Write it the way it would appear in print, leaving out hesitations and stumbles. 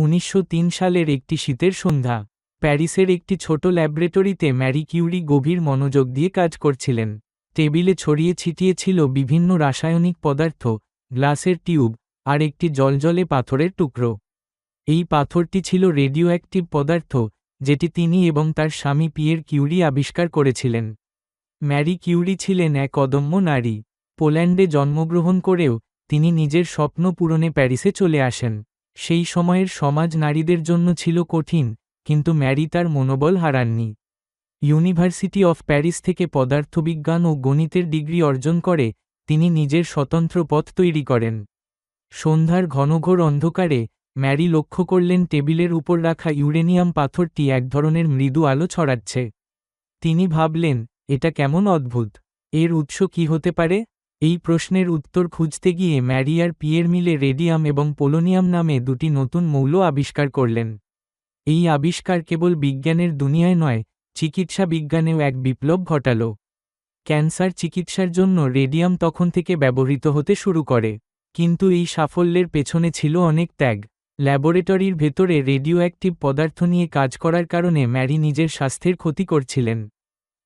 1903 সালের একটি শীতের সন্ধ্যা। প্যারিসের একটি ছোট ল্যাবরেটরিতে ম্যারি কিউরি গভীর মনোযোগ দিয়ে কাজ করছিলেন। টেবিলে ছড়িয়ে ছিটিয়ে ছিল বিভিন্ন রাসায়নিক পদার্থ, গ্লাসের টিউব, আর একটি জ্বলজ্বলে পাথরের টুকরো। এই পাথরটি ছিল রেডিও অ্যাক্টিভ পদার্থ, যেটি তিনি এবং তার স্বামী পিয়ের কিউরি আবিষ্কার করেছিলেন। ম্যারি কিউরি ছিলেন এক অদম্য নারী। পোল্যান্ডে জন্মগ্রহণ করেও তিনি নিজের স্বপ্ন পূরণে প্যারিসে চলে আসেন। সেই সময়ের সমাজ নারীদের জন্য ছিল কঠিন, কিন্তু ম্যারি তার মনোবল হারাননি। ইউনিভার্সিটি অফ প্যারিস থেকে পদার্থবিজ্ঞান ও গণিতের ডিগ্রি অর্জন করে তিনি নিজের স্বতন্ত্র পথ তৈরি করেন। সন্ধ্যার ঘনঘোর অন্ধকারে ম্যারি লক্ষ্য করলেন টেবিলের উপর রাখা ইউরেনিয়াম পাথরটি এক ধরনের মৃদু আলো ছড়াচ্ছে। তিনি ভাবলেন, এটা কেমন অদ্ভুত! এর উৎস কী হতে পারে? এই প্রশ্নের উত্তর খুঁজতে গিয়ে ম্যারি আর পিয়ের মিলে রেডিয়াম এবং পোলোনিয়াম নামে দুটি নতুন মৌল আবিষ্কার করলেন। এই আবিষ্কার কেবল বিজ্ঞানের দুনিয়ায় নয়, চিকিৎসা বিজ্ঞানেও এক বিপ্লব ঘটাল। ক্যান্সার চিকিৎসার জন্য রেডিয়াম তখন থেকে ব্যবহৃত হতে শুরু করে। কিন্তু এই সাফল্যের পেছনে ছিল অনেক ত্যাগ। ল্যাবরেটরির ভেতরে রেডিও অ্যাক্টিভ পদার্থ নিয়ে কাজ করার কারণে ম্যারি নিজের স্বাস্থ্যের ক্ষতি করছিলেন।